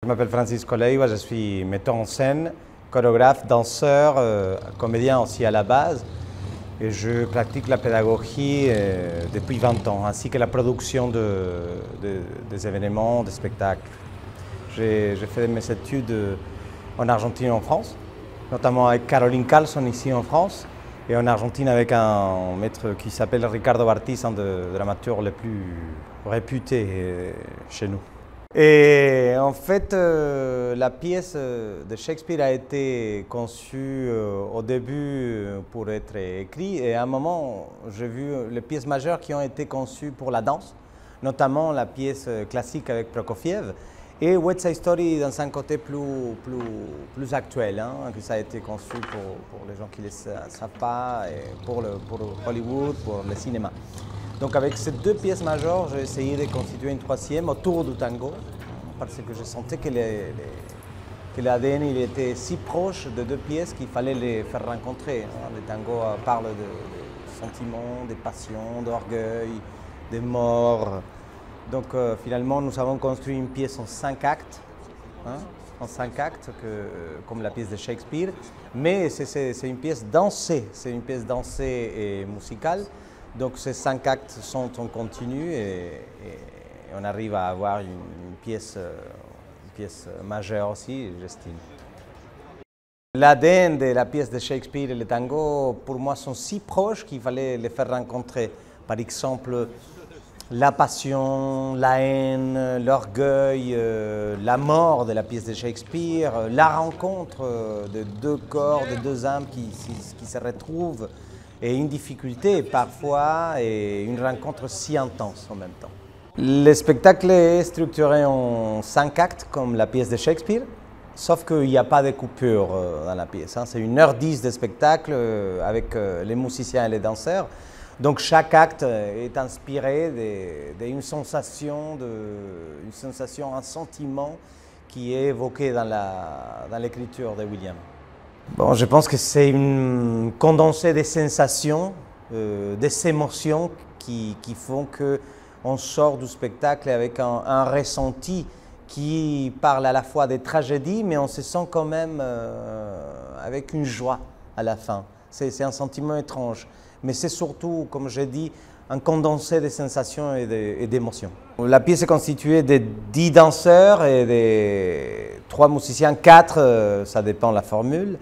Je m'appelle Francisco Leiva, je suis metteur en scène, chorégraphe, danseur, comédien aussi à la base. Et je pratique la pédagogie depuis 20 ans, ainsi que la production des événements, des spectacles. J'ai fait mes études en Argentine et en France, notamment avec Caroline Carlson ici en France, et en Argentine avec un maître qui s'appelle Ricardo Bartis, un des dramaturges les plus réputés chez nous. Et en fait, la pièce de Shakespeare a été conçue au début pour être écrite, et à un moment, j'ai vu les pièces majeures qui ont été conçues pour la danse, notamment la pièce classique avec Prokofiev, et West Side Story dans un côté plus actuel, hein, que ça a été conçu pour les gens qui ne le savent pas, et pour Hollywood, pour le cinéma. Donc avec ces deux pièces majeures, j'ai essayé de constituer une troisième autour du tango, parce que je sentais que l'ADN était si proche de deux pièces qu'il fallait les faire rencontrer. Le tango parle de sentiments, de passion, d'orgueil, de mort. Donc finalement, nous avons construit une pièce en 5 actes, comme la pièce de Shakespeare, mais c'est une pièce dansée, et musicale. Donc ces 5 actes sont en continu et on arrive à avoir une pièce majeure aussi, j'estime. L'ADN de la pièce de Shakespeare et le tango, pour moi, sont si proches qu'il fallait les faire rencontrer. Par exemple, la passion, la haine, l'orgueil, la mort de la pièce de Shakespeare, la rencontre de deux corps, de deux âmes qui se retrouvent, et une difficulté parfois, et une rencontre si intense en même temps. Le spectacle est structuré en 5 actes comme la pièce de Shakespeare, sauf qu'il n'y a pas de coupure dans la pièce. C'est 1h10 de spectacle avec les musiciens et les danseurs. Donc chaque acte est inspiré d'une sensation, un sentiment qui est évoqué dans l'écriture de William. Bon, je pense que c'est une condensée des sensations, des émotions qui font qu'on sort du spectacle avec un ressenti qui parle à la fois des tragédies, mais on se sent quand même avec une joie à la fin. C'est un sentiment étrange, mais c'est surtout, comme j'ai dit, un condensé de sensations et d'émotions. La pièce est constituée de 10 danseurs et de 3 musiciens, 4, ça dépend de la formule.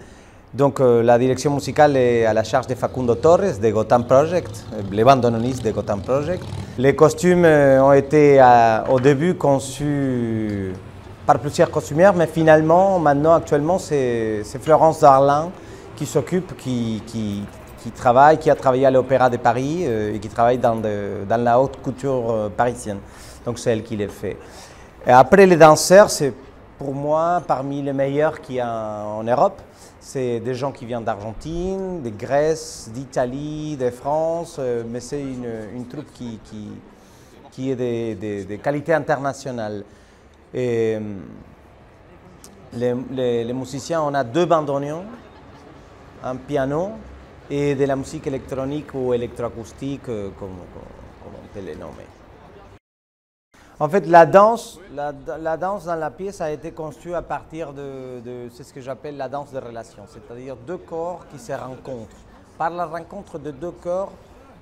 Donc la direction musicale est à la charge de Facundo Torres de Gotham Project, le bandononiste de Gotham Project. Les costumes ont été au début conçus par plusieurs costumières, mais finalement, actuellement, c'est Florence Darlin qui s'occupe, qui a travaillé à l'Opéra de Paris et qui travaille dans la haute couture parisienne. Donc c'est elle qui les fait. Et après les danseurs, c'est pour moi parmi les meilleurs qu'il y a en Europe. C'est des gens qui viennent d'Argentine, de Grèce, d'Italie, de France, mais c'est une troupe qui est de qualité internationale. Et les musiciens, on a 2 bandoneons, un piano et de la musique électronique ou électroacoustique, comme on peut les nommer. En fait, la danse dans la pièce a été conçue à partir c'est ce que j'appelle la danse de relation, c'est-à-dire 2 corps qui se rencontrent. Par la rencontre de 2 corps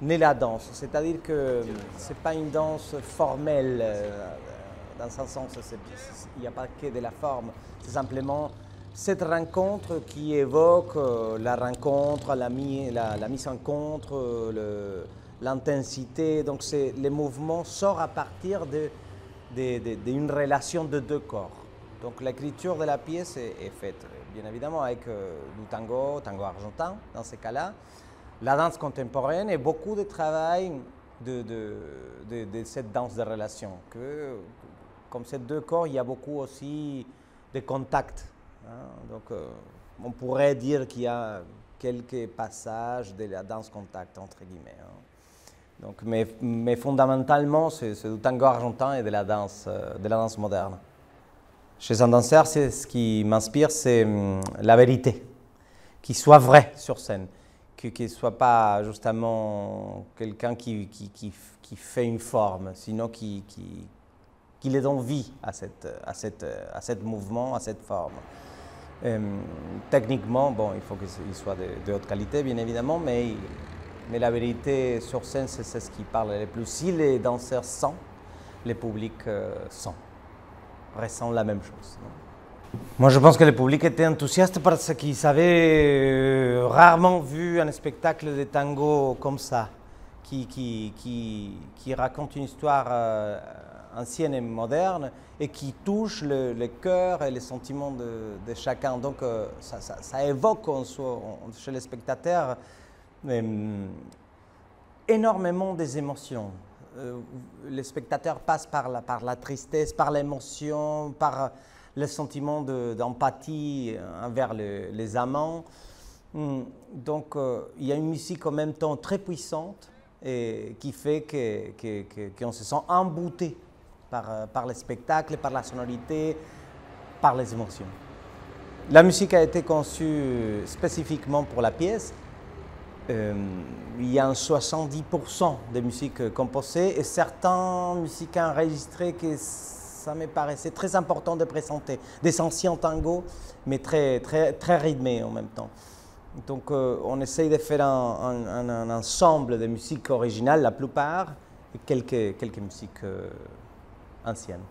naît la danse, c'est-à-dire que ce n'est pas une danse formelle, dans un sens, il n'y a pas que de la forme, c'est simplement cette rencontre qui évoque la rencontre, la mise en contre, l'intensité. Donc les mouvements sortent à partir d'une relation de 2 corps. Donc l'écriture de la pièce est faite, bien évidemment, avec du tango argentin dans ces cas-là, la danse contemporaine et beaucoup de travail de cette danse de relation. Comme ces 2 corps, il y a beaucoup aussi de contacts. Donc on pourrait dire qu'il y a quelques passages de la danse contact, entre guillemets. Donc, mais fondamentalement, c'est du tango argentin et de la danse moderne. Chez un danseur, ce qui m'inspire, c'est la vérité, qu'il soit vrai sur scène, qu'il ne soit pas justement quelqu'un qui fait une forme, sinon qui qui les donne vie à cette mouvement, à cette forme. Techniquement, bon, il faut qu'il soit de haute qualité, bien évidemment, mais la vérité sur scène, c'est ce qui parle le plus. Si les danseurs sentent, le public ressent la même chose. Non? Moi, je pense que le public était enthousiaste parce qu'ils avaient rarement vu un spectacle de tango comme ça, qui raconte une histoire ancienne et moderne et qui touche le cœur et les sentiments de chacun. Donc, ça évoque chez les spectateurs énormément des émotions. Les spectateurs passent par la tristesse, par l'émotion, par le sentiment d'empathie envers les amants. Donc, il y a une musique en même temps très puissante et qui fait qu'on se sent embouté par le spectacle, par la sonorité, par les émotions. La musique a été conçue spécifiquement pour la pièce. Il y a un 70% de musique composée et certains musiques enregistrées que ça me paraissait très important de présenter. Des anciens tangos, mais très rythmés en même temps. Donc on essaye de faire un ensemble de musiques originales, la plupart, et quelques musiques anciennes.